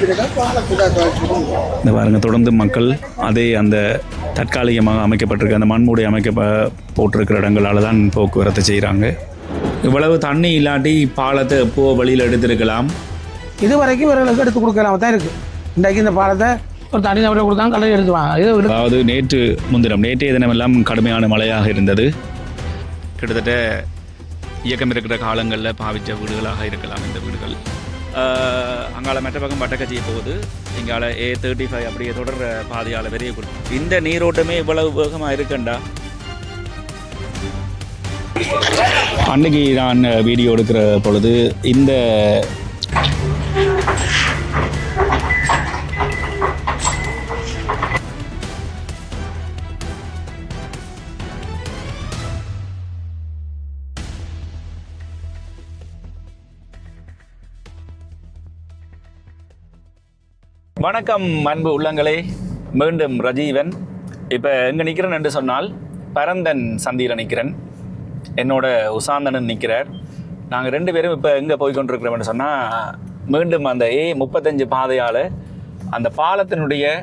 இந்த பாருங்க தொடர்ந்து மக்கள் அதே அந்த தற்காலிகமாக அமைக்கப்பட்டிருக்க அந்த மண்மூடி போட்டிருக்கிற இடங்களால் தான் போக்குவரத்து செய்கிறாங்க. இவ்வளவு தண்ணி இல்லாட்டி பாலத்தை எப்போ வழியில் எடுத்திருக்கலாம். இது வரைக்கும் இவர்களுக்கு எடுத்து கொடுக்கலாம் தான் இருக்குது. இன்றைக்கு இந்த பாலத்தை ஒரு தனி நபரை கொடுத்தாங்க கடலை எடுத்துவாங்க. அதாவது நேற்றைய தினமெல்லாம் கடுமையான மழையாக இருந்தது. கிட்டத்தட்ட இயக்கம் இருக்கிற காலங்களில் பாவித்த வீடுகளாக இருக்கலாம் இந்த வீடுகள். அங்கால மற்ற பக்கம் பட்டக்கச்சியை போகுது. இங்கால A35 அப்படியே தொடர் பாதையால் வெறிய கொடுக்கும். இந்த நீரோட்டமே இவ்வளவு வேகமாக இருக்குண்டா. அன்னைக்கு நான் வீடியோ எடுக்கிற பொழுது இந்த வணக்கம் அன்பு உள்ளங்களே, மீண்டும் ரஜீவன். இப்போ எங்கே நிற்கிறேன் என்று சொன்னால் பரந்தன் சந்தியில் நிற்கிறேன். என்னோட உசாந்தனன் நிற்கிறார். நாங்கள் ரெண்டு பேரும் இப்போ எங்கே போய்கொண்டிருக்கிறோம்னு சொன்னால் மீண்டும் அந்த A35 பாதையால் அந்த பாலத்தினுடைய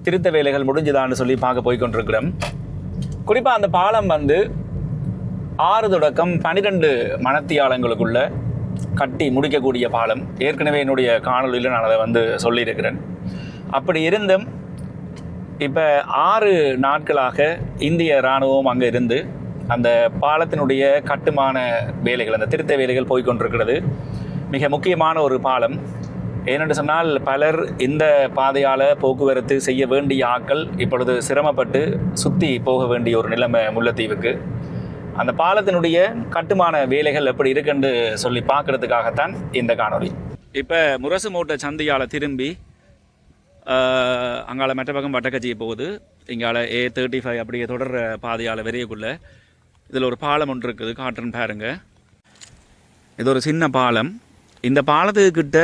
திருத்த வேலைகள் முடிஞ்சுதான்னு சொல்லி பார்க்க போய்கொண்டிருக்கிறோம். குறிப்பாக அந்த பாலம் 6 தொடக்கம் 12 மணத்தியாலங்களுக்குள்ள கட்டி முடிக்கக்கூடிய பாலம். ஏற்கனவே என்னுடைய காணொலியில் நான் அதை சொல்லியிருக்கிறேன். அப்படி இருந்தும் இப்போ 6 நாட்களாக இந்திய இராணுவம் அங்கே இருந்து அந்த பாலத்தினுடைய கட்டுமான வேலைகள், அந்த திருத்த வேலைகள் போய்கொண்டிருக்கிறது. மிக முக்கியமான ஒரு பாலம். ஏனென்று சொன்னால் பலர் இந்த பாதையால் போக்குவரத்து செய்ய வேண்டிய ஆட்கள் இப்பொழுது சிரமப்பட்டு சுற்றி போக வேண்டிய ஒரு நிலைமை முல்லைத்தீவுக்கு. அந்த பாலத்தினுடைய கட்டுமான வேலைகள் எப்படி இருக்குன்னு சொல்லி பார்க்கறதுக்காகத்தான் இந்த காணொலி. இப்போ முரசு மூட்டை சந்தையால் திரும்பி அங்கால மற்ற பக்கம் பட்டக்கச்சியை போகுது. இங்கால A35 அப்படியே தொடர் பாதையால் வெறியக்குள்ள இதில் ஒரு பாலம் ஒன்று இருக்குது, காட்டுறன் பாருங்க. இது ஒரு சின்ன பாலம். இந்த பாலத்துக்கிட்ட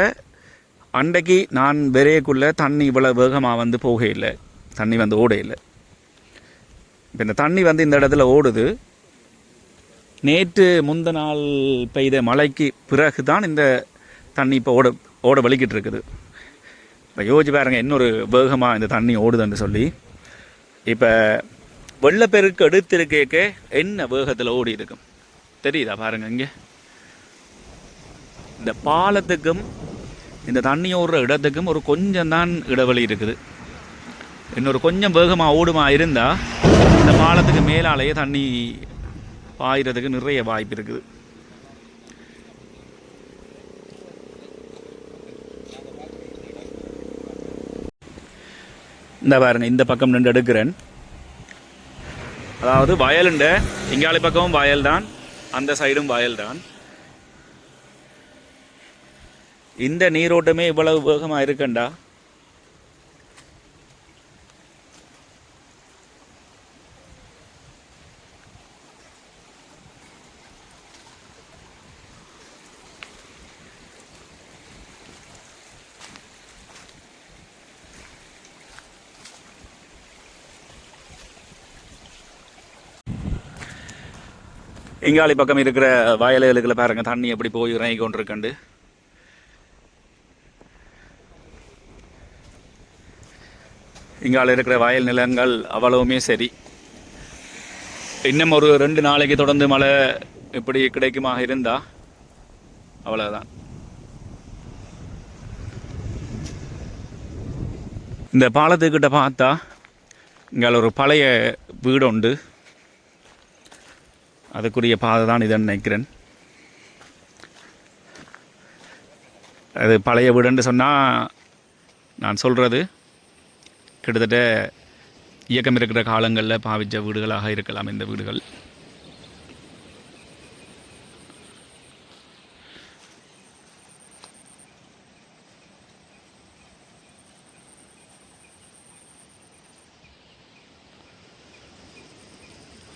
அன்றைக்கு நான் வெறியக்குள்ள தண்ணி இவ்வளோ வேகமாக போக இல்லை, தண்ணி ஓட இல்லை. இப்போ இந்த தண்ணி இந்த இடத்துல ஓடுது. நேற்று முந்த நாள் பெய்த மழைக்கு பிறகு தான் இந்த தண்ணி இப்போ ஓட வலிக்கிட்டு இருக்குது. இப்போ யோசிச்சு பாருங்க, இன்னொரு வேகமாக இந்த தண்ணி ஓடுதுன்னு சொல்லி. இப்போ வெள்ளப்பெருக்கு எடுத்திருக்கேக்க என்ன வேகத்தில் ஓடி இருக்கும் தெரியுதா பாருங்க. இங்கே இந்த பாலத்துக்கும் இந்த தண்ணி ஓடுற இடத்துக்கும் ஒரு கொஞ்சம் தான் இடைவெளி இருக்குது. இன்னொரு கொஞ்சம் வேகமாக ஓடுமா இருந்தால் இந்த பாலத்துக்கு மேலாலேயே தண்ணி பாயிறதுக்கு நிறைய வாய்ப்பு இருக்குது. இந்த பாருங்க, இந்த பக்கம் நின்று எடுக்கிறேன். அதாவது வயலுண்ட இங்காலி பக்கமும் வயல் தான், அந்த சைடும் வயல் தான். இந்த நீரோட்டமே இவ்வளவு வேகமாக இருக்குண்டா. இங்காலி பக்கம் இருக்கிற வயல்களுக்குள்ள பாருங்க தண்ணி எப்படி போய் இறங்கி கொண்டிருக்கண்டு. இங்கால இருக்கிற வயல் நிலங்கள் அவ்வளவுமே சரி. இன்னும் ஒரு 2 நாளைக்கு தொடர்ந்து மழை இப்படி கிடைக்குமாக இருந்தா அவ்வளவுதான். இந்த பாலத்துக்கிட்ட பார்த்தா இங்கால ஒரு பழைய வீடு உண்டு. அதுக்குரிய பாதை தான் இதுன்னு நினைக்கிறேன். அது பழைய வீடுன்னு சொன்னால் நான் சொல்கிறது கிட்டத்தட்ட இயக்கம் இருக்கிற காலங்களில் பாவித்த வீடுகளாக இருக்கலாம் இந்த வீடுகள்.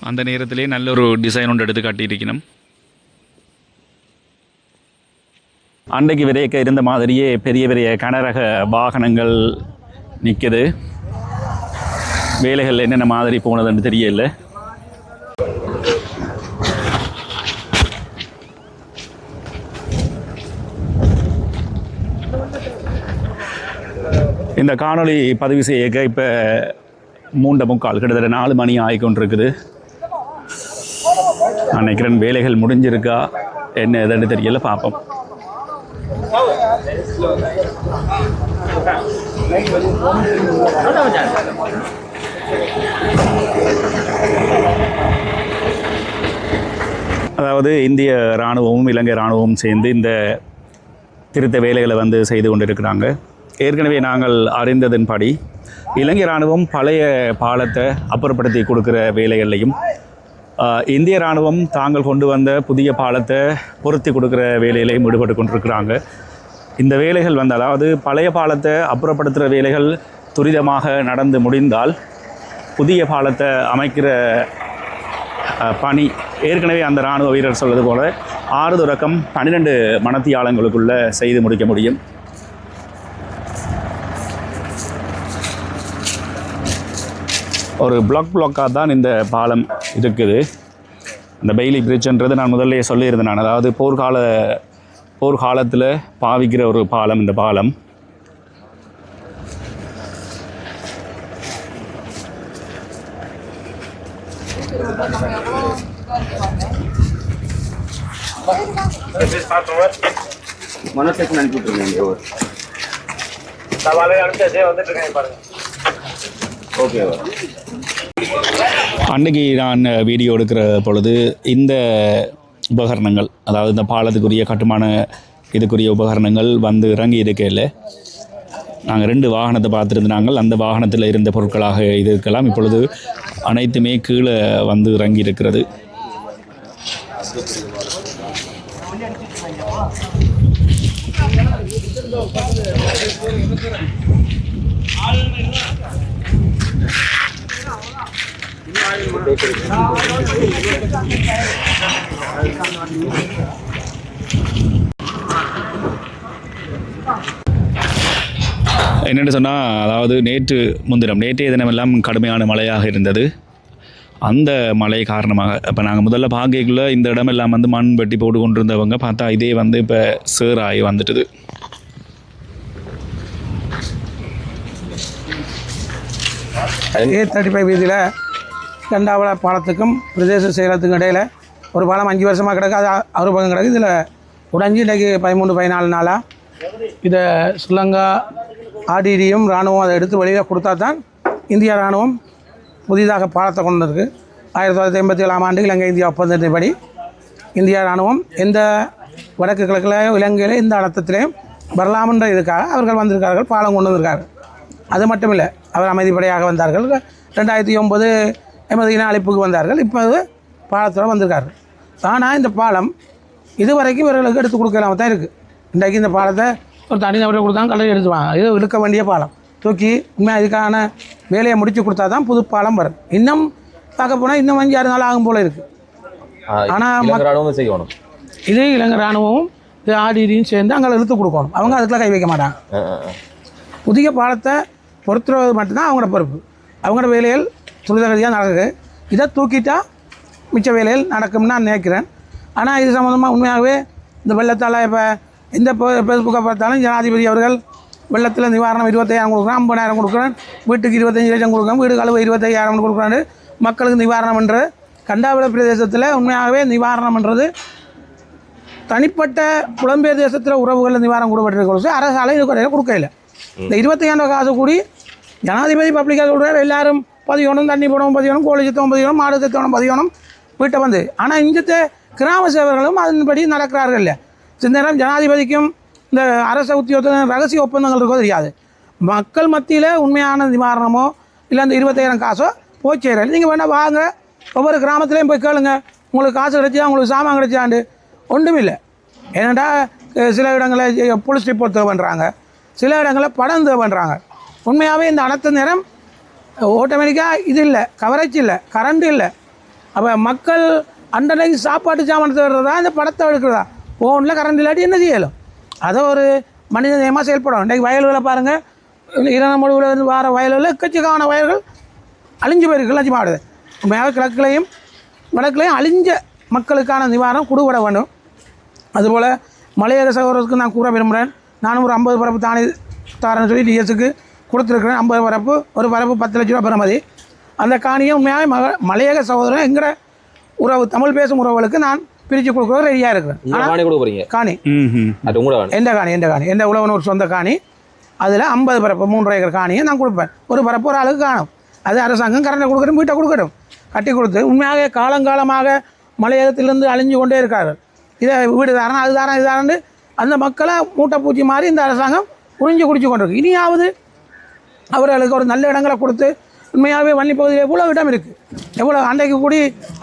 அந்த நேரத்திலே நல்ல ஒரு டிசைன் ஒன்று எடுத்து காட்டியிருக்கணும். அன்றைக்கு விரைக்க இருந்த மாதிரியே பெரிய பெரிய கனரக வாகனங்கள் நிற்குது. வேலைகள் என்னென்ன மாதிரி போனதுன்னு தெரியல. இந்த காணொளி பதிவு செய்ய இப்போ 3:45 கிட்டத்தட்ட 4 மணி ஆகிக்கொண்டிருக்குது. நான் நினைக்கிறேன் வேலைகள் முடிஞ்சிருக்கா என்ன எதுன்னு தெரியல, பார்ப்போம். அதாவது இந்திய இராணுவமும் இலங்கை இராணுவமும் சேர்ந்து இந்த திருத்த வேலைகளை செய்து கொண்டிருக்கிறாங்க. ஏற்கனவே நாங்கள் அறிந்ததன்படி இலங்கை இராணுவம் பழைய பாலத்தை அப்புறப்படுத்தி கொடுக்குற வேலைகளையும் இந்திய இராணுவம் தாங்கள் கொண்டு வந்த புதிய பாலத்தை பொருத்தி கொடுக்குற வேலையிலையும் ஈடுபட்டு கொண்டிருக்கிறாங்க. இந்த வேலைகள் அதாவது பழைய பாலத்தை அப்புறப்படுத்துகிற வேலைகள் துரிதமாக நடந்து முடிந்தால் புதிய பாலத்தை அமைக்கிற பணி ஏற்கனவே அந்த இராணுவ வீரர் சொல்வது போல 6 தொடக்கம் 12 மணத்தியாலங்களுக்குள்ளே செய்து முடிக்க முடியும். ஒரு பிளாக்காக தான் இந்த பாலம் இருக்குது. இந்த பெய்லி பிரிட்ஜ்ன்றது நான் முதல்ல சொல்லியிருந்தேன். நான் அதாவது போர்க்காலத்தில் பாவிக்கிற ஒரு பாலம் இந்த பாலம். அன்றைக்கி நான் வீடியோ எடுக்கிற பொழுது இந்த உபகரணங்கள், அதாவது இந்த பாலத்துக்குரிய கட்டுமான இதுக்குரிய உபகரணங்கள் இறங்கி இருக்கையில் நாங்கள் 2 வாகனத்தை பார்த்துருந்தாங்க. அந்த வாகனத்தில் இருந்த பொருட்களாக இது இருக்கலாம். இப்பொழுது அனைத்துமே கீழே இறங்கி இருக்கிறது. என்னென்னு சொன்னால், அதாவது நேற்றைய தினமெல்லாம் கடுமையான மழையாக இருந்தது. அந்த மழை காரணமாக இப்போ நாங்கள் முதல்ல பார்க்கக்குள்ளே இந்த இடமெல்லாம் மண் வெட்டி போட்டு கொண்டு இருந்தவங்க பார்த்தா இதே இப்போ சேராகி வந்துட்டுது. A35 வீதியில் கண்டாவள பாலத்துக்கும் பிரதேச செயலத்துக்கும் இடையில் ஒரு பாலம் 5 வருஷமாக கிடக்கு. அது அவர் பக்கம் கிடக்கு. இதில் உடஞ்சி இன்றைக்கி 13-14 நாளாக இதை ஸ்ரீலங்கா ஆர்டிடியும் இராணுவம் அதை எடுத்து வெளியில் கொடுத்தா தான் இந்திய இராணுவம் புதிதாக பாலத்தை கொண்டு வந்திருக்கு. 1987ஆம் ஆண்டு இலங்கை இந்தியா ஒப்பந்தத்தின்படி இந்திய இராணுவம் எந்த வடக்கு கிழக்கில் இலங்கையில் இந்த அழுத்தத்திலையும் வரலாமன்ற இதுக்காக அவர்கள் வந்திருக்கார்கள், பாலம் கொண்டு வந்திருக்கார்கள். அது மட்டும் இல்லை, அவர் அமைதிப்படையாக வந்தார்கள். 2009 எமது இன அழைப்புக்கு வந்தார்கள். இப்போது பாலத்தோடு வந்திருக்கார்கள். ஆனால் இந்த பாலம் இதுவரைக்கும் இவர்களுக்கு எடுத்து கொடுக்கலாம தான் இருக்குது. இன்றைக்கு இந்த பாலத்தை ஒரு தனிநபரை கொடுத்தாங்க, கல்லறை எடுத்துவாங்க. இது இழுக்க வேண்டிய பாலம் தூக்கி உண்மையாக இதுக்கான வேலையை முடித்து கொடுத்தா தான் புது பாலம் வரும். இன்னும் பார்க்க போனால் இன்னும் 5-6 நாள் ஆகும் போல் இருக்குது. ஆனால் செய்யணும். இது இலங்கை இராணுவமும் இது ஆடிடியும் சேர்ந்து அங்கே இழுத்து கொடுக்கணும். அவங்க அதுக்குள்ள கை வைக்க மாட்டாங்க. புதிய பாலத்தை பொறுத்துறது மட்டும்தான் அவங்களோட பொறுப்பு. அவங்களோட வேலைகள் துரிதகதியாக நடக்குது. இதை தூக்கிட்டா மிச்ச வேலைகள் நடக்கும்னு நான் நினைக்கிறேன். ஆனால் இது சம்மந்தமாக உண்மையாகவே இந்த வெள்ளத்தால் இப்போ எந்த ஃபேஸ்புக்கை பார்த்தாலும் ஜனாதிபதி அவர்கள் வெள்ளத்தில் நிவாரணம் 25,000 கொடுக்குறேன், 50,000 கொடுக்குறேன், வீட்டுக்கு 25 லட்சம் கொடுக்குறேன், வீடு அளவு 25,000 கொடுக்குறான்னு மக்களுக்கு நிவாரணம்ன்றது கண்டாவில பிரதேசத்தில் உண்மையாகவே நிவாரணம்ன்றது தனிப்பட்ட புலம்பெயர் தேசத்தில் உறவுகளில் நிவாரணம் கொடுக்கப்பட்டிருக்க அரசாலை இது கொடுக்கல. இந்த 25,000 காசு கூடி ஜனாதிபதி பப்ளிக்காக சொல்கிறார், எல்லாரும் பதியணும், தண்ணி போடணும் பதியணும், கோழி சித்தவன் பதியணும், மாடு சித்தவனும் பதியணும் வீட்டை வந்து. ஆனால் இங்கത്തെ கிராம சேவர்களும் அதன்படி நடக்கிறார்கள். இல்லை சில நேரம் ஜனாதிபதிக்கும் இந்த அரச உத்தியோகத்தில் ரகசிய ஒப்பந்தங்கள் இருக்கோ தெரியாது. மக்கள் மத்தியில் உண்மையான நிவாரணமோ இல்லை அந்த 25,000 காசோ போய் சேரல. நீங்கள் வேணால் வாங்க, ஒவ்வொரு கிராமத்துலேயும் போய் கேளுங்க, உங்களுக்கு காசு கிடைச்சா, உங்களுக்கு சாமான் கிடைச்சாண்டு ஒன்றும் இல்லை. ஏன்னாண்டா சில இடங்களில் போலீஸ் ரிப்போர்ட் தேவை பண்ணுறாங்க, சில இடங்களில் படம் தேவை பண்ணுறாங்க. உண்மையாகவே இந்த அனைத்து நேரம் ஆட்டோமேட்டிக்காக இது இல்லை, கவரேஜ் இல்லை, கரண்ட் இல்லை. அப்போ மக்கள் அண்டனைக்கு சாப்பாட்டு சாமான் தேடுறதா இந்த படத்தை எடுக்கிறதா? ஃபோனில் கரண்ட் இல்லாட்டி என்ன செய்யலும்? அதை ஒரு மனித நேயமாக செயல்படும். இன்றைக்கு வயல்களை பாருங்கள், இருந்து வார வயல்களில் எக்கச்சக்கான வயல்கள் அழிஞ்சு போயிருக்கு, அழிஞ்சு மாடுது. உண்மையாக கிழக்குலையும் வடக்குலையும் அழிஞ்ச மக்களுக்கான நிவாரணம் கொடுபட வேண்டும். அதுபோல் மலையக சகோதரருக்கு நான் கூற விரும்புகிறேன். நானும் ஒரு 50 பரப்பு தானே தாரன்னு சொல்லி டிஎஸ்க்கு கொடுத்துருக்குறேன். 50 பரப்பு, ஒரு பரப்பு 10 லட்ச ரூபா பெறுமதி. அந்த காணியை உண்மையாக மலையக சகோதரன் எங்கட உறவு தமிழ் பேசும் உறவுகளுக்கு நான் பிரித்து கொடுக்குற ரெடியாக இருக்கிறேன். காணி கொடுக்க போறீங்க? காணி அது உங்களோட எந்த காணி எந்த உழவனூர் சொந்த காணி. அதில் 50 பரப்பு 3 ஏக்கர் காணியை நான் கொடுப்பேன். ஒரு பரப்பு ஒரு ஆளுக்கு காணும். அது அரசாங்கம் கரண்டை கொடுக்கட்டும், வீட்டை கொடுக்கட்டும், கட்டி கொடுத்து. உண்மையாக காலங்காலமாக மலையகத்திலிருந்து அழிஞ்சு கொண்டே இருக்கார்கள். இதை வீடு தாரணம், அது தாரணம், இது தாரண்டு அந்த மக்களை மூட்டை பூச்சி மாதிரி இந்த அரசாங்கம் புரிஞ்சு குடிச்சு கொண்டிருக்கு. இனியாவது அவர்களுக்கு ஒரு நல்ல இடங்களை கொடுத்து, உண்மையாகவே வன்னி பகுதியில் எவ்வளோ இடம் இருக்குது, எவ்வளோ அன்றைக்கு கூடி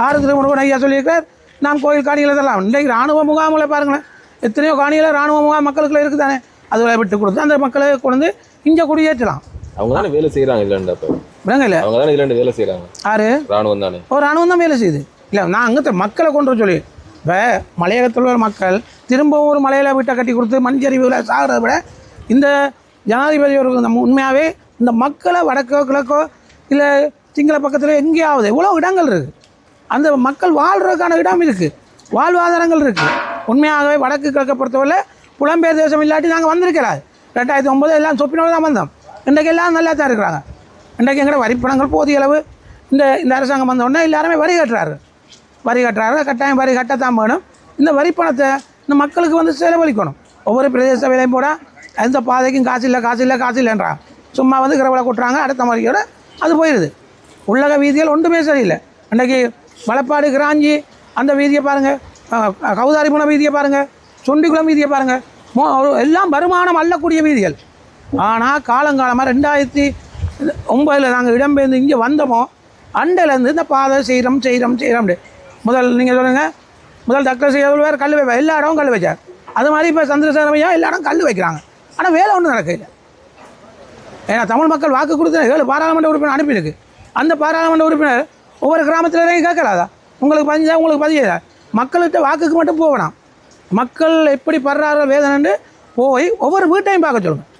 6 கிலோமீட்டர் ஐயா சொல்லியிருக்கார். நான் கோயில் காணிகளை தரலாம். இன்றைக்கு இராணுவ முகாமில் பாருங்களேன், எத்தனையோ காணிகளை இராணுவ முகாம் மக்களுக்குள்ள இருக்குது தானே, அதில் விட்டு கொடுத்து அந்த மக்களை கொண்டு இங்கே குடியேற்றலாம். அவங்க தானே வேலை செய்கிறாங்க இல்லைண்டா? விளங்கல, அவங்க தானே இல்லைண்டு வேலை செய்கிறாங்க. யாரு? ராணுவம் தானே. ஒரு ராணுவம் தான் வேலை செய்யுது. இல்லை, நான் அங்கே மக்களை கொண்டு சொல்லி இப்போ மலையகத்தில் உள்ள மக்கள் திரும்பவும் ஒரு மலையில் வீட்டை கட்டி கொடுத்து மண்சரிவில் சாகிறத விட இந்த ஜனாதிபதி ஒரு நம்ம உண்மையாகவே இந்த மக்களை வடக்கோ கிழக்கோ இல்லை சிங்கள பக்கத்தில் எங்கேயாவது எவ்வளோ இடங்கள் இருக்குது, அந்த மக்கள் வாழ்கிறதுக்கான இடம் இருக்குது, வாழ்வாதாரங்கள் இருக்குது. உண்மையாகவே வடக்கு கிழக்கை பொறுத்தவரை புலம்பெயர் தேசம் இல்லாட்டி நாங்கள் வந்திருக்கிறாரு. 2009 எல்லாம் சொப்பினோடு தான் வந்தோம். இன்றைக்கு எல்லாம் நல்லா தான் இருக்கிறாங்க. இன்றைக்கு எங்கட வரிப்பணங்கள் போதிய அளவு இந்த அரசாங்கம் வந்தோடனே எல்லாருமே வரி கட்டுறாரு. கட்டாயம் வரி கட்டத்தான் வேணும். இந்த வரிப்பணத்தை இந்த மக்களுக்கு வந்து செலவழிக்கணும். ஒவ்வொரு பிரதேச விலையும் போட எந்த பாதைக்கும் காசு இல்லைன்றாங்க. சும்மா வந்து கிரவலை கொட்டுறாங்க. அடுத்த மாதிரியோட அது போயிடுது. உள்ளக வீதிகள் ஒன்றுமே சரியில்லை. அன்றைக்கி வளப்பாடு கிராஞ்சி அந்த வீதியை பாருங்கள், கௌதாரிபுரம் வீதியை பாருங்கள், சொண்டிக்குளம் வீதியை பாருங்கள், எல்லாம் வருமானம் அள்ளக்கூடிய வீதிகள். ஆனால் காலங்காலமாக 2009 நாங்கள் இடம்பெயர்ந்து இங்கே வந்தோமோ அண்டையிலேருந்து இந்த பாதை செய்கிறோம். முதல் நீங்கள் சொல்லுங்கள், முதல் டாக்டர் செய்ய கல் வைப்பேன், எல்லா இடமும் கல் வச்சார். அது மாதிரி இப்போ சந்திரசேகரமையா எல்லா இடம் கல் வைக்கிறாங்க. ஆனால் வேலை ஒன்றும் நடக்கல. ஏன்னா தமிழ் மக்கள் வாக்கு கொடுத்து 7 பாராளுமன்ற உறுப்பினர் அனுப்பியிருக்கு. அந்த பாராளுமன்ற உறுப்பினர் ஒவ்வொரு கிராமத்தில் கேட்கலாதா? உங்களுக்கு 15 உங்களுக்கு 17 மக்கள்கிட்ட வாக்குக்கு மட்டும் போகணும். மக்கள் எப்படி படுறார்கள் வேதனைன்னு போய் ஒவ்வொரு வீட்டையும் பார்க்க சொல்லுங்கள்.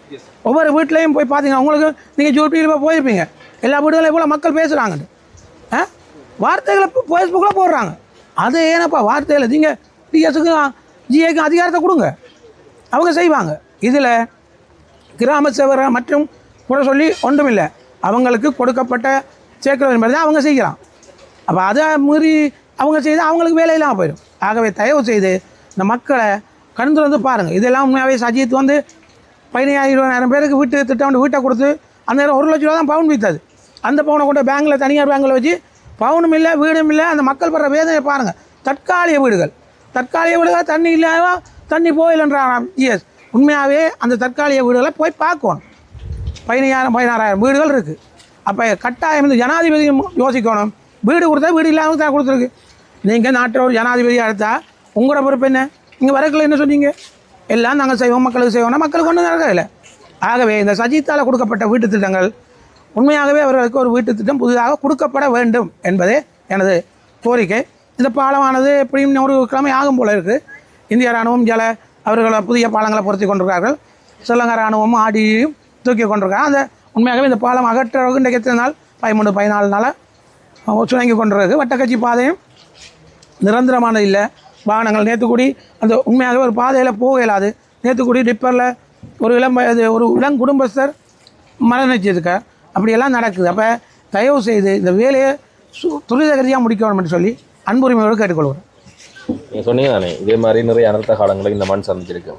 ஒவ்வொரு வீட்லேயும் போய் பார்த்தீங்கன்னா உங்களுக்கு நீங்கள் யூடியூப்பில் போயிருப்பீங்க, எல்லா வீடுகளும் எவ்வளோ மக்கள் பேசுகிறாங்கன்னு வார்த்தைகளை ஃபேஸ்புக்கில் போடுறாங்க. அது ஏன்னப்பா வார்த்தையில் நீங்கள் டிஎஸ்க்கு ஜிஏக்கு அதிகாரத்தை கொடுங்க, அவங்க செய்வாங்க. இதில் கிராம சேவரை மற்றும் கூட சொல்லி ஒன்றும் இல்லை. அவங்களுக்கு கொடுக்கப்பட்ட சேர்க்கிறது மாதிரி தான் அவங்க செய்யலாம். அப்போ அதை மீறி அவங்க செய்து அவங்களுக்கு வேலை இல்லாமல் போயிடும். ஆகவே தயவு செய்து இந்த மக்களை கண்டு வந்து பாருங்கள். இதெல்லாம் உண்மையாகவே சஜித் வந்து 15,000-20,000 பேருக்கு வீட்டை கொடுத்து அந்த நேரம் 1 லட்ச ரூபா தான் பவுன் விற்றது. அந்த பவுனை கொண்டு பேங்கில் தனியார் பேங்கில் வச்சு பவுனும் இல்லை வீடும் இல்லை. அந்த மக்கள் படுற வேதனையை பாருங்கள். தற்காலிக வீடுகள் தண்ணி இல்லாத தண்ணி போயில்லைன்றான் ஜிஎஸ். உண்மையாகவே அந்த தற்காலிக வீடுகளை போய் பார்க்கணும். 15,000-16,000 வீடுகள் இருக்குது. அப்போ கட்டாயம் இந்த ஜனாதிபதி யோசிக்கணும். வீடு கொடுத்தா வீடு இல்லாமல் தான் கொடுத்துருக்கு. நீங்கள் நாட்டில் ஒரு ஜனாதிபதியாக எடுத்தால் உங்களோட பொறுப்பு என்ன? நீங்கள் வரக்கில் என்ன சொன்னீங்க? எல்லாம் நாங்கள் செய்வோம், மக்களுக்கு செய்வோம்னா மக்களுக்கு ஒன்றும் நடக்கவில்லை. ஆகவே இந்த சஜித்தால் கொடுக்கப்பட்ட வீட்டு திட்டங்கள் உண்மையாகவே அவர்களுக்கு ஒரு வீட்டு திட்டம் புதிதாக கொடுக்கப்பட வேண்டும் என்பதே எனது கோரிக்கை. இந்த பாலமானது எப்படியும் ஒரு கிழமை ஆகும் போல இருக்குது. இந்திய இராணுவம் அவர்களை புதிய பாலங்களை பொருத்தி கொண்டிருக்கிறார்கள். ஸ்ரீலங்கா இராணுவமும் ஆடியும் தூக்கி கொண்டிருக்காங்க. அந்த உண்மையாகவே இந்த பாலம் அகற்றவுக்கு இன்றைக்கு எத்தனை நாள் 13-14 நாளாக சுணங்கி கொண்டிருக்கு. வட்டக்கட்சி பாதையும் நிரந்தரமானது இல்லை. வாகனங்கள் நேற்றுக்கூடி அந்த உண்மையாகவே ஒரு பாதையில் போக இயலாது. நேற்றுக்கூடி டிப்பரில் ஒரு இளம் குடும்பஸ்தர் மரணிச்சிருக்கார். அப்படியெல்லாம் நடக்குது. அப்போ தயவு செய்து இந்த வேலையை துரிதகதியாக முடிக்க வேண்டும் என்று சொல்லி அன்புரிமையோடு கேட்டுக்கொள்கிறேன். நீங்கள் சொன்னீங்க தானே, இதே மாதிரி நிறைய அனர்த்த காலங்களில் இந்த மண் சந்திச்சிருக்கு.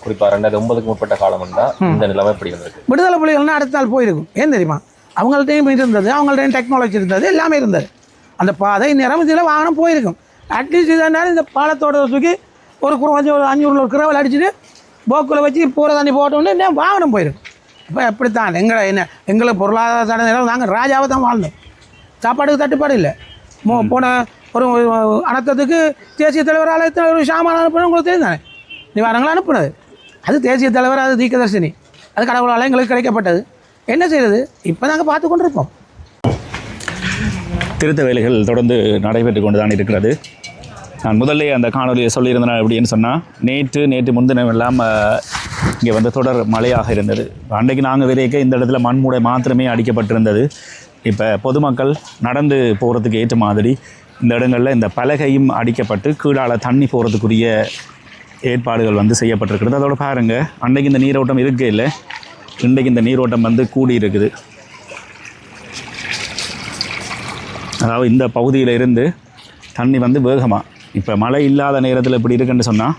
குறிப்பாக 2009க்கு முற்பட்ட காலம் இருந்தால் இந்த நிலைமை எப்படி இருந்திருக்கு? விடுதலை புலிகள்னா அடுத்த நாள் போயிருக்கும். ஏன் தெரியுமா? அவங்கள்ட்டையும் இருந்தது, அவங்கள்ட்டையும் டெக்னாலஜி இருந்தது, எல்லாமே இருந்தது. அந்த பாதை நேரம் இதில் வாகனம் போயிருக்கும். அட்லீஸ்ட் இதனால் இந்த பாலத்தோட தூக்கி ஒரு 500 கிரவல் அடிச்சுட்டு போக்கில் வச்சு போகிற தண்ணி போட்டோன்னே வாகனம் போயிருக்கும். இப்போ எப்படித்தான் எங்களை பொருளாதார நிலம் நாங்கள் ராஜாவை தான் வாழ்ந்தோம். சாப்பாடுக்கு தட்டுப்பாடு இல்லை. போன ஒரு அனர்த்தத்துக்கு தேசிய தலைவர் ஆலயத்தில் ஒரு சாமான அனுப்புனது உங்களுக்கு தெரியும் தானே? நிவாரணங்களை அனுப்புனது அது தேசிய தலைவர், அது தீர்க்கதர்சினி, அது கடவுளால் எங்களுக்கு கிடைக்கப்பட்டது. என்ன செய்கிறது? இப்போ நாங்கள் பார்த்து கொண்டிருப்போம். திருத்த வேலைகள் தொடர்ந்து நடைபெற்று கொண்டு தான் இருக்கிறது. நான் முதல்ல அந்த காணொலியை சொல்லியிருந்தேன். எப்படின்னு சொன்னால் நேற்று முன்தினம் எல்லாம் இங்கே வந்து தொடர் மழையாக இருந்தது. அன்றைக்கு நாங்கள் விரைக்க இந்த இடத்துல மண்மூடை மாத்திரமே அடிக்கப்பட்டிருந்தது. இப்போ பொதுமக்கள் நடந்து போகிறதுக்கு ஏற்ற மாதிரி இந்த இடங்களில் இந்த பலகையும் அடிக்கப்பட்டு கீழால் தண்ணி போகிறதுக்குரிய ஏற்பாடுகள் வந்து செய்யப்பட்டிருக்கிறது. அதோட பாருங்கள், அன்றைக்கு இந்த நீரோட்டம் இருக்கே இல்லை, இன்றைக்கு இந்த நீரோட்டம் வந்து கூடி இருக்குது. அதாவது இந்த பகுதியில் இருந்து தண்ணி வந்து வேகமாக, இப்போ மழை இல்லாத நேரத்தில் இப்படி இருக்குன்னு சொன்னால்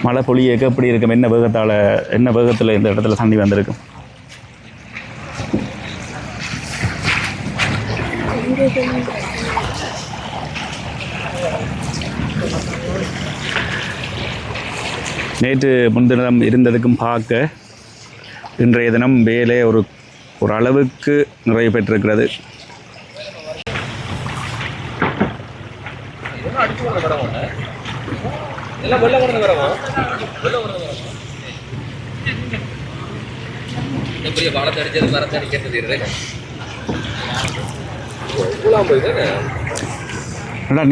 மழை பொழியக்க எப்படி இருக்கும், என்ன வேகத்தில் இந்த இடத்துல தண்ணி வந்திருக்கும். நேற்று முன்தினம் இருந்ததுக்கும் பார்க்க இன்றைய தினம் வேலை ஒரு அளவுக்கு நிறைவு பெற்றிருக்கிறது.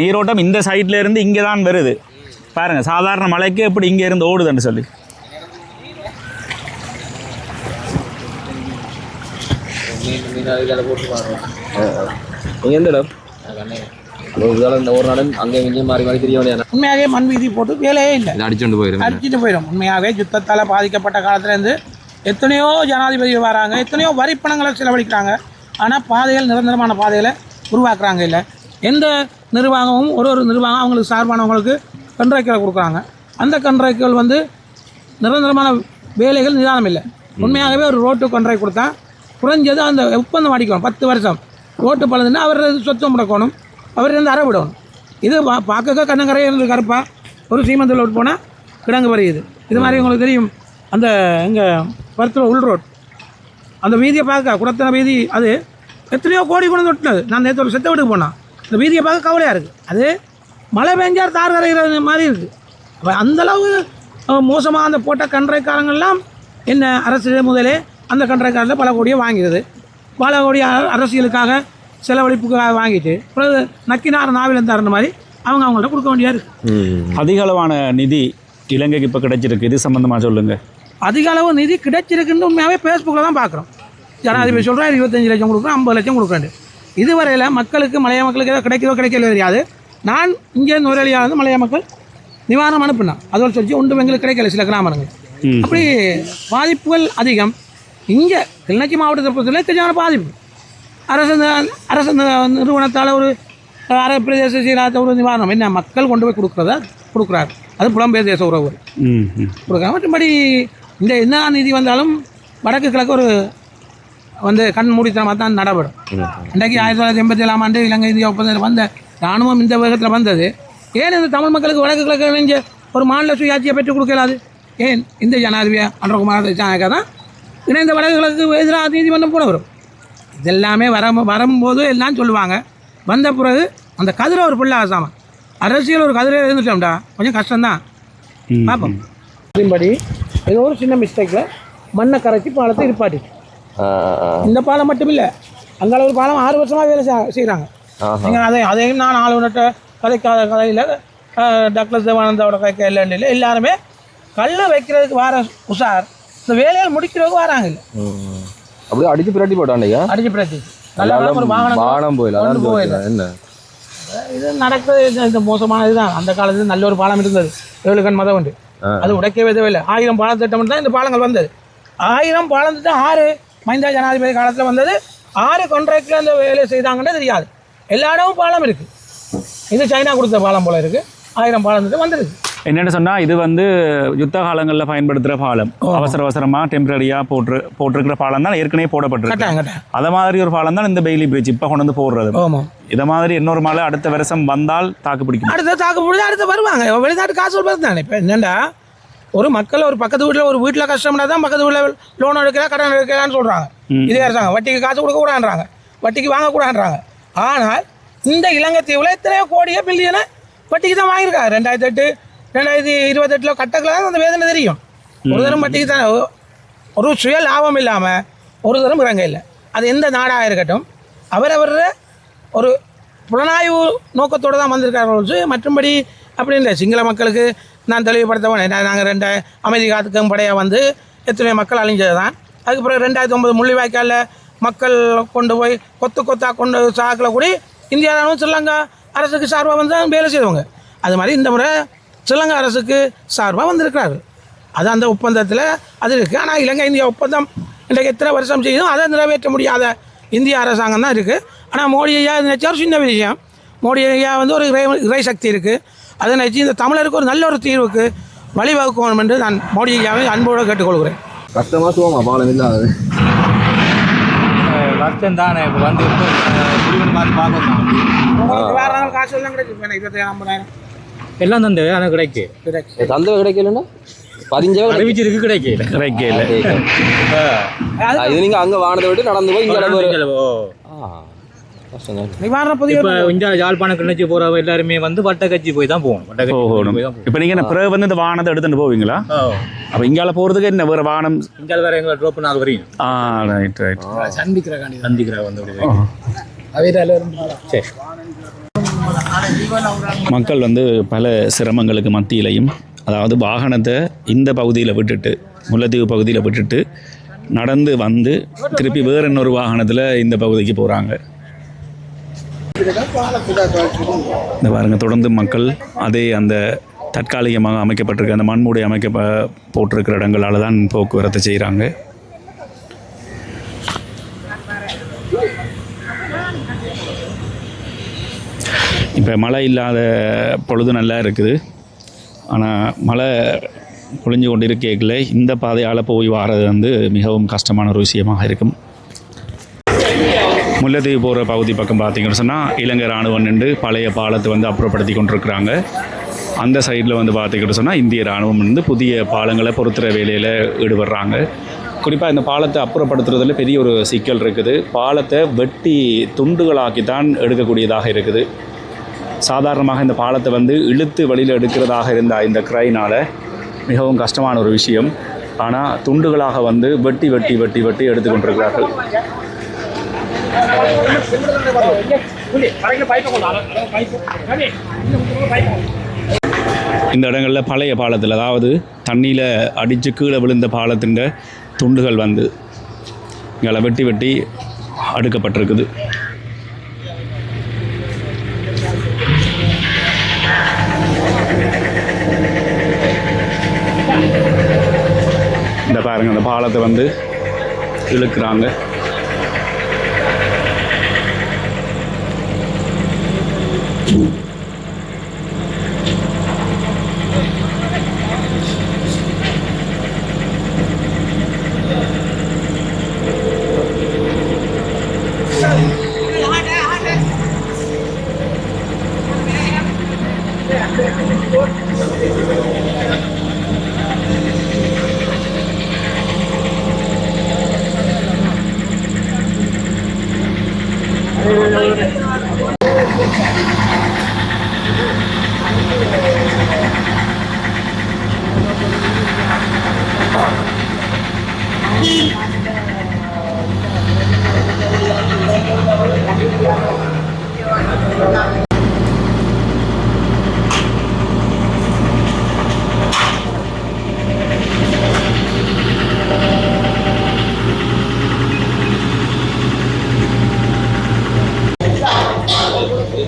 நீரோட்டம் இந்த சைட்ல இருந்து இங்கே தான் வருது பாருங்க. சாதாரண மழைக்கு எப்படி இங்கே இருந்து ஓடுதுன்னு சொல்லி எந்த இடம் ஒரு நாளும் அங்கே இங்கே மாறி மாறி தெரிய வேண்டிய உண்மையாகவே மண் வீதி போட்டு வேலையே இல்லை, அடிச்சுட்டு போயிடும். உண்மையாகவே யுத்தத்தால் பாதிக்கப்பட்ட காலத்துலேருந்து எத்தனையோ ஜனாதிபதி வராங்க, எத்தனையோ வரிப்பணங்களை செலவழிக்கிறாங்க. ஆனால் பாதைகள் நிரந்தரமான பாதைகளை உருவாக்குறாங்க இல்லை. எந்த நிர்வாகமும் ஒரு நிர்வாகம் அவங்களுக்கு சார்பானவங்களுக்கு கண்ட்ராக்டரை கொடுக்குறாங்க. அந்த கண்ட்ராக்டுகள் வந்து நிரந்தரமான வேலைகள் நிதானம் இல்லை. உண்மையாகவே ஒரு ரோட்டு கண்ட்ராக்ட் கொடுத்தா குறைஞ்சது அந்த ஒப்பந்தம் அடிக்கணும். 10 வருஷம் ரோட்டு பழுதுன்னா அவர் சொத்தம் முடக்கணும், அவர் இருந்து அற விடணும். இது பார்க்க கண்ணங்கரையில் கருப்பா ஒரு சீமந்தில் ரோடு போனால் கிடங்கு வருது. இது மாதிரி உங்களுக்கு தெரியும் அந்த எங்கள் பருத்தூர் உள் ரோட் அந்த வீதியை பார்க்க குடத்தன வீதி, அது எத்தனையோ கோடி கொண்டு தொட்டினது. நான் நேற்று ஒரு செத்த வீட்டுக்கு போனேன், இந்த வீதியை பார்க்க கவலையாக இருக்குது. அது மழை பெஞ்சார் தார் கரைகிறது மாதிரி இருக்குது. அப்போ அந்தளவு மோசமாக அந்த போட்ட கன்றைக்காரங்கள்லாம் என்ன அரசு முதலே அந்த கன்றைக்காரத்தில் பல கோடியை வாங்கிடுது. பல கோடி அரசியலுக்காக செலவழிப்புக்காக வாங்கிட்டு பிறகு நக்கினார் நாவில் தரன மாதிரி அவங்கள்ட்ட கொடுக்க வேண்டியா இருக்குது. அதிக அளவான நிதி இலங்கைக்கு இப்போ கிடைச்சிருக்கு. இது சம்மந்தமாக சொல்லுங்கள். அதிக அளவு நிதி கிடைச்சிருக்குன்னு உண்மையாகவே ஃபேஸ்புக்கில் தான் பார்க்குறோம். ஜனாதிபதி சொல்கிறேன் 25 லட்சம் கொடுக்குறேன், 50 லட்சம் கொடுக்குறேன். இதுவரையில் மக்களுக்கு மலைய மக்களுக்கு ஏதோ கிடைக்கல தெரியாது. நான் இங்கே நுரையிலியாக இருந்து மலைய மக்கள் நிவாரணம் அனுப்பினேன். அதோட சொல்லி ஒன்றும் எங்களுக்கு கிடைக்கல சில கிராமங்கள். அப்படி பாதிப்புகள் அதிகம். இங்கே கிளிநொச்சி மாவட்டத்தை பொறுத்தவரை எக்கச்சக்கமான பாதிப்பு. அரசு நிறுவனத்தால் ஒரு அரை பிரதேச சீராத்த ஒரு நிவாரணம் என்ன மக்கள் கொண்டு போய் கொடுக்குறாரு. அது புலம்பெயர் தேச உறவு கொடுக்குறாங்க. மற்றபடி இந்த என்ன நிதி வந்தாலும் வடக்கு கிழக்கு ஒரு வந்து கண் மூடித்தனமாக தான் நடைபெறும். இன்றைக்கு 1987ஆம் ஆண்டு இலங்கை இந்தியா ஒப்பந்தத்தில் வந்த இராணுவம் இந்த வேகத்தில் வந்தது. ஏன் இந்த தமிழ் மக்களுக்கு வடக்கு கிழக்கு இணைஞ்ச ஒரு மாநில சுயாட்சியை பெற்றுக் கொடுக்கலாது? ஏன் இந்த ஜனாதிபதி அன்றகுமார் திசாநாயக்கா தான் இணைந்த வடக்கு கிழக்கு எதிராக நீதிமன்றம் கூட வரும். இதெல்லாமே வரும்போது எல்லாம் சொல்லுவாங்க. வந்த பிறகு அந்த கதிரை ஒரு பிள்ளை ஆசாமல் அரசியல் ஒரு கதிரை இருந்துட்டோம்டா கொஞ்சம் கஷ்டம்தான். பார்ப்போம். அதன்படி ஏதோ ஒரு சின்ன மிஸ்டேக்கில் மண்ணை கரைச்சி பாலத்தை இருப்பாட்டி. இந்த பாலம் மட்டும் இல்லை, அங்கே ஒரு பாலம் 6 வருஷமாக வேலை செய்கிறாங்க. நீங்கள் அதையும் நான் ஆளுநர்கிட்ட கதைக்காத கதையில் டாக்டர் தேவானந்தாவோட கதைக்க இல்லை. எல்லாருமே கல் வைக்கிறதுக்கு வர உஷார், இந்த வேலையை முடிக்கிறதுக்கு வராங்க. இல்லை அப்படியே அடிச்சு பிரட்டி போட்டாண்டியா? அடிச்சு பிரட்டி நல்லா ஒரு வாகனம் போயிடல. என்ன இது நடக்கிறது இந்த மோசமான இதுதான். அந்த காலத்தில் நல்ல ஒரு பாலம் இருந்தது, 7 கண் மதம் உண்டு. அது உடைக்கவே தேவையில்லை. 1000 பாலம் திட்டம் தான் இந்த பாலங்கள் வந்தது. 1000 பாலம் திட்டம் 6 மஹிந்த ஜனாதிபதி காலத்தில் வந்தது. 6 கான்ட்ராக்டில் அந்த வேலையை செய்தாங்கன்னு தெரியாது. எல்லா இடமும் பாலம் இருக்குது. இது சைனா கொடுத்த பாலம் போல இருக்குது. 1000 பாலம் திட்டம் வந்துருக்கு. என்னென்னு சொன்னால் இது வந்து யுத்த காலங்களில் பயன்படுத்துகிற பாலம், அவசரமாக டெம்பரரியாக போட்டிருக்கிற பாலம் தான் ஏற்கனவே போடப்பட்டிருக்கு. அதை மாதிரி ஒரு பாலம் தான் இந்த பெய்லி பிரிட்ஜ் இப்போ கொண்டு வந்து போடுறது. இதை மாதிரி இன்னொரு மழை அடுத்த வருஷம் வந்தால் தாக்கு பிடிக்கும். அடுத்து வருவாங்க. வெளிநாட்டு காசு வருது தானே. இப்போ என்னென்னா ஒரு மக்கள் ஒரு பக்கத்து வீட்டில் கஷ்டம்னா தான் பக்கத்து வீட்டில் லோன் எடுக்கிறா கடன் எடுக்கலான்னு சொல்கிறாங்க. இதே அரசாங்கம் வட்டிக்கு காசு கொடுக்க கூடாதுன்றாங்க, வட்டிக்கு வாங்கக்கூடாதுன்றாங்க. ஆனால் இந்த இலங்கை தீவில் எத்தனையோ கோடியே பில்லியனை வட்டிக்கு தான் வாங்கியிருக்காங்க. 2008 2028 கட்டக்கலாம் அந்த வேதனை தெரியும். ஒரு தரம் வட்டிக்கு தான், ஒரு சுய லாபம் இல்லாமல் ஒரு தரம் இறங்க இல்லை. அது எந்த நாடாக இருக்கட்டும் அவரவர் ஒரு புலனாய்வு நோக்கத்தோடு தான் வந்திருக்கார்கள். மற்றும்படி அப்படி இல்லை. சிங்கள மக்களுக்கு நான் தெளிவுபடுத்தவனே, நாங்கள் 2 அமைதி காத்துக்கும் படையாக வந்து எத்தனையோ மக்கள் அழிஞ்சது தான். அதுக்கப்புறம் 2009 முள்ளிவாய்க்காலில் மக்கள் கொண்டு போய் கொத்தாக கொண்டு சாக்கில் கூடி இந்தியா ஸ்ரீலங்கா அரசுக்கு சார்பாக வந்து வேலை செய்தவங்க. அது மாதிரி இந்த முறை ஸ்ரீலங்கா அரசுக்கு சார்பாக வந்திருக்கிறார்கள். அது அந்த ஒப்பந்தத்தில் அது இருக்குது. ஆனால் இலங்கை இந்தியா ஒப்பந்தம் இன்றைக்கு எத்தனை வருஷம் செய்யுதோ அதை நிறைவேற்ற முடியாத இந்திய அரசாங்கம் தான் இருக்குது. ஆனால் மோடி ஐயா நினச்சா ஒரு சின்ன விஷயம். மோடி ஐயா வந்து ஒரு இறை சக்தி இருக்குது. அதை நினச்சி இந்த தமிழருக்கு ஒரு நல்ல ஒரு தீர்வுக்கு வழிவகுக்கணும் என்று நான் மோடி ஐயாவை அன்போடு கேட்டுக்கொள்கிறேன். கஷ்டமாக சுகமா பாலம் இல்லாது கஷ்டம் தானே. இப்போ வந்து மாதிரி பார்க்கணும். வேறு நாள் காசு எல்லாம் கிடைக்கும். 25,000 எல்லாம் தந்த ஆனால் கிடைக்கு தந்த கிடைக்கலன்னா 15 அறிவிச்சிருக்கு கிடைக்கல. இது நீங்கள் அங்கே வானதை விட்டு நடந்து போய் இங்கே இப்போ இந்த யாழ்ப்பாணம் கிணச்சி போகிறவங்க எல்லாருமே வந்து வட்டக்கட்சி போய் தான் போகணும். இப்போ நீங்கள் பிறகு வந்து இந்த வாகனத்தை எடுத்துகிட்டு போவீங்களா? அப்போ இங்கால போகிறதுக்கு என்ன வேறு வாகனம்? இங்கால வேறு எங்களை ட்ராப் பண்ணால் வரையும். Right right. சந்திக்கிற வந்து சரி. மக்கள் வந்து பல சிரமங்களுக்கு மத்தியிலையும், அதாவது வாகனத்தை இந்த பகுதியில் விட்டுட்டு, முல்லைத்தீவு பகுதியில் விட்டுட்டு நடந்து வந்து திருப்பி வேறு இன்னொரு வாகனத்தில் இந்த பகுதிக்கு போகிறாங்க. இந்த பாருங்க, தொடர்ந்து மக்கள் அதே அந்த தற்காலிகமாக அமைக்கப்பட்டிருக்க அந்த மண்மூடி போட்டிருக்கிற இடங்களால் தான் போக்குவரத்து செய்கிறாங்க. இப்போ மழை இல்லாத பொழுது நல்லா இருக்குது. ஆனால் மழை பொழிஞ்சு கொண்டு இருக்கல இந்த பாதையால் போய் வாரது வந்து மிகவும் கஷ்டமான ஒரு விஷயமாக இருக்கும். முல்லைத்தீவு போகிற பகுதி பக்கம் பார்த்திங்கன்னு சொன்னால் இலங்கை இராணுவம் நின்று பழைய பாலத்தை வந்து அப்புறப்படுத்தி கொண்டிருக்கிறாங்க. அந்த சைடில் வந்து பார்த்திங்கன்னு சொன்னால் இந்திய இராணுவம் வந்து புதிய பாலங்களை பொறுத்துற வேலையில் ஈடுபடுறாங்க. குறிப்பாக இந்த பாலத்தை அப்புறப்படுத்துறதுல பெரிய ஒரு சிக்கல் இருக்குது. பாலத்தை வெட்டி துண்டுகளாக்கி தான் எடுக்கக்கூடியதாக இருக்குது. சாதாரணமாக இந்த பாலத்தை வந்து இழுத்து வழியில் எடுக்கிறதாக இருந்த இந்த கிரைனால் மிகவும் கஷ்டமான ஒரு விஷயம். ஆனால் துண்டுகளாக வந்து வெட்டி வெட்டி வெட்டி வெட்டி எடுத்து கொண்டிருக்கிறார்கள். இந்த இடங்களில் பழைய பாலத்தில், அதாவது தண்ணியில் அடித்து கீழே விழுந்த பாலத்தின் துண்டுகள் வந்து இங்கே வெட்டி வெட்டி அடுக்கப்பட்டிருக்குது. இந்த பாருங்க, அந்த பாலத்தை வந்து இழுக்கிறாங்க.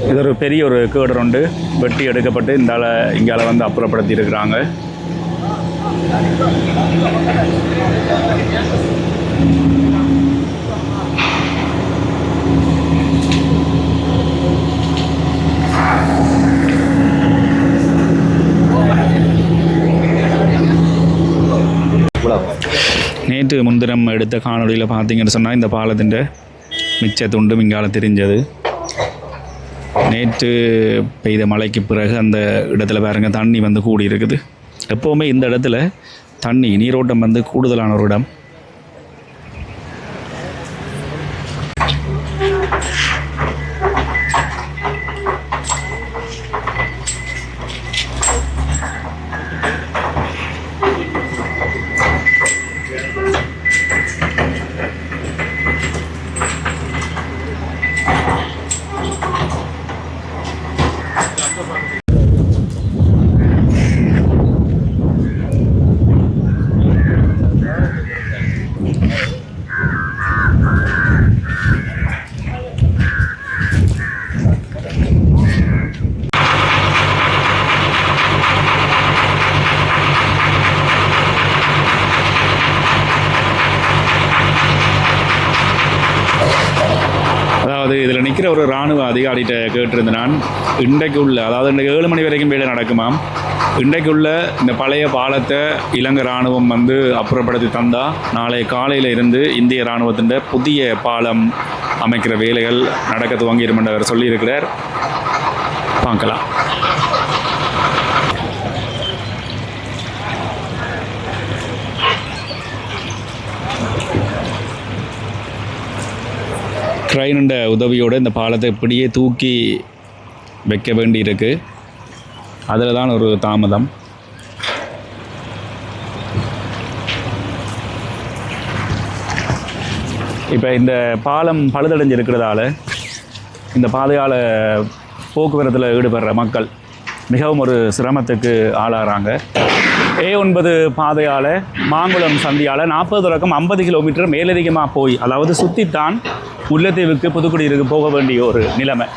இது ஒரு பெரிய ஒரு கேடர் உண்டு, வெட்டி எடுக்கப்பட்டு இங்கால வந்து அப்புறப்படுத்தி இருக்கிறாங்க. நேற்று முன்தினம் எடுத்த காணொலியில் பார்த்தீங்கன்னு சொன்னால் இந்த பாலத்தின் மிச்ச துண்டும் இங்கால தெரிஞ்சது. நேற்று பெய்த மழைக்கு பிறகு அந்த இடத்துல பாருங்க தண்ணி வந்து கூடி இருக்குது. எப்போவுமே இந்த இடத்துல தண்ணி நீரோட்டம் வந்து கூடுதலான ஒரு இடம். அதாவது இதில் நிற்கிற ஒரு இராணுவ அதிகாரிகிட்ட கேட்டிருந்தேன் நான். இன்றைக்குள்ள, அதாவது இன்றைக்கு 7 மணி வரைக்கும் வேலை நடக்குமாம். இன்றைக்குள்ள இந்த பழைய பாலத்தை இலங்கை இராணுவம் வந்து அப்புறப்படுத்தி தந்தால் நாளை காலையில் இருந்து இந்திய இராணுவத்தின் புதிய பாலம் அமைக்கிற வேலைகள் நடக்க துவங்கிடும் என்று அவர் சொல்லியிருக்கிறார். பார்க்கலாம். ட்ரெயினுண்ட உதவியோடு இந்த பாலத்தை இப்படியே தூக்கி வைக்க வேண்டியிருக்கு. அதில் தான் ஒரு தாமதம். இப்போ இந்த பாலம் பழுதடைஞ்சிருக்கிறதால இந்த பாதையால் போக்குவரத்தில் ஈடுபடுற மக்கள் மிகவும் ஒரு சிரமத்துக்கு ஆளாகிறாங்க. A9 பாதையால் மாங்குளம் சந்தியால் 40 தொடக்கம் 50 கிலோமீட்டர் மேலதிகமாக போய், அதாவது சுற்றித்தான் முல்லைத்தீவுக்கு புதுக்குடியிருக்கு போக வேண்டிய ஒரு நிலைமை.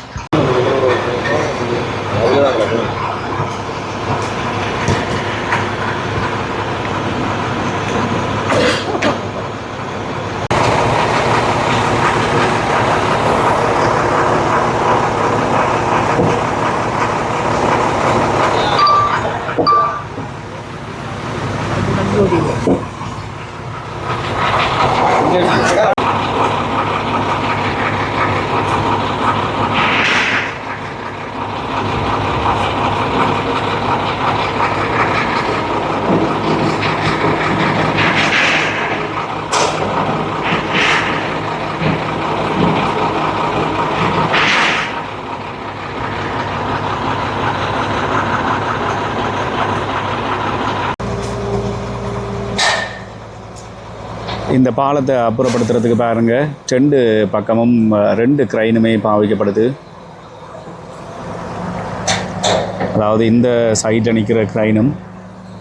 இந்த பாலத்தை அப்புறப்படுத்துறதுக்கு பாருங்கள், 2 பக்கமும் 2 கிரைனுமே பாவிக்கப்படுது. அதாவது இந்த சைடில் நிற்கிற கிரைனும்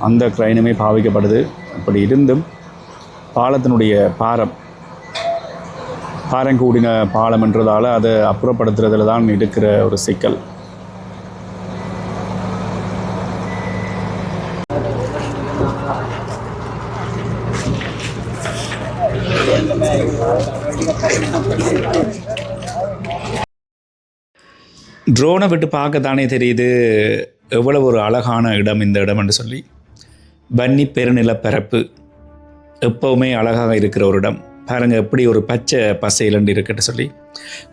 அந்த கிரைனுமே பாவிக்கப்படுது. அப்படி இருந்தும் பாலத்தினுடைய பாரம் கூடின பாலம்ன்றதால் அதை அப்புறப்படுத்துறதுல தான் இருக்கிற ஒரு சிக்கல். ட்ரோனை விட்டு பார்க்கத்தானே தெரியுது எவ்வளவு ஒரு அழகான இடம் இந்த இடம் என்று சொல்லி. வன்னி பெருநிலப்பரப்பு எப்போவுமே அழகாக இருக்கிற ஒரு இடம் பாருங்கள், எப்படி ஒரு பச்சை பசையிலண்டு இருக்குன்னு சொல்லி.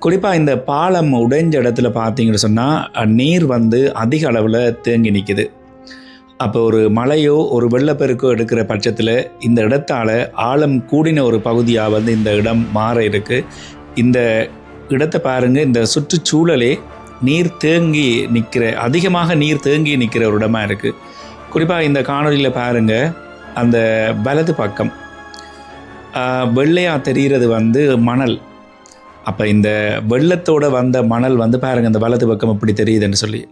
குறிப்பாக இந்த பாலம் உடைஞ்ச இடத்துல பார்த்தீங்கன்னு சொன்னால் நீர் வந்து அதிக அளவில் தேங்கி நிற்குது. அப்போ ஒரு மழையோ ஒரு வெள்ளப்பெருக்கோ எடுக்கிற பட்சத்தில் இந்த இடத்தால் ஆழம் கூடின ஒரு பகுதியாக வந்து இந்த இடம் மாற இருக்குது. இந்த இடத்தை பாருங்கள், இந்த சுற்றுச்சூழலே நீர் தேங்கி நிற்கிற, அதிகமாக நீர் தேங்கி நிற்கிற ஒரு இடமா இருக்குது. குறிப்பாக இந்த காணொலியில் பாருங்கள், அந்த வலது பக்கம் வெள்ளையாக தெரிகிறது வந்து மணல். அப்போ இந்த வெள்ளத்தோடு வந்த மணல் வந்து பாருங்கள் இந்த வலது பக்கம் எப்படி தெரியுதுன்னு சொல்லி.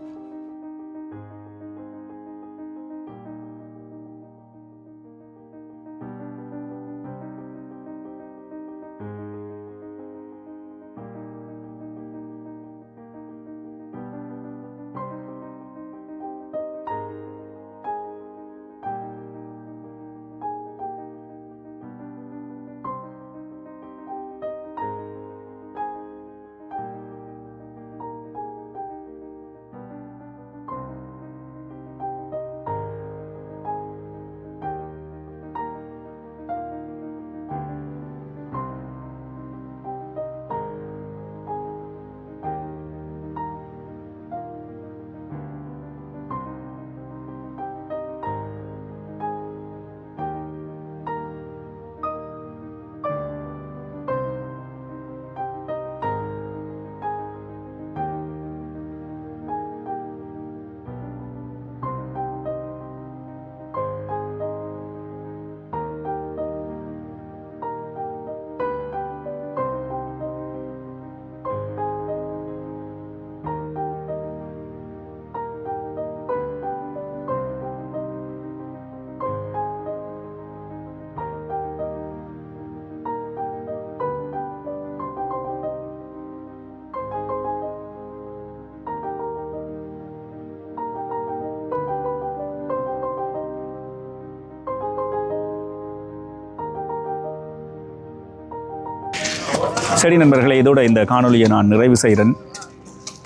சரி நண்பர்களே, இதோட இந்த காணொலியை நான் நிறைவு செய்கிறேன்.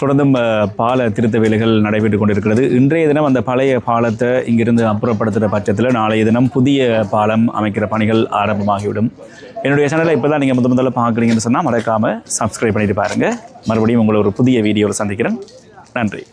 தொடர்ந்தும் பால திருத்த வேலைகள் நடைபெற்று கொண்டிருக்கிறது. இன்றைய தினம் அந்த பழைய பாலத்தை இங்கிருந்து அப்புறப்படுத்துகிற பட்சத்தில் நாளைய தினம் புதிய பாலம் அமைக்கிற பணிகள் ஆரம்பமாகிவிடும். என்னுடைய சேனலை இப்போ தான் நீங்கள் முதல்ல பார்க்குறீங்கன்னு சொன்னால் மறக்காமல் சப்ஸ்கிரைப் பண்ணிட்டு பாருங்கள். மறுபடியும் உங்களை ஒரு புதிய வீடியோவில் சந்திக்கிறேன். நன்றி.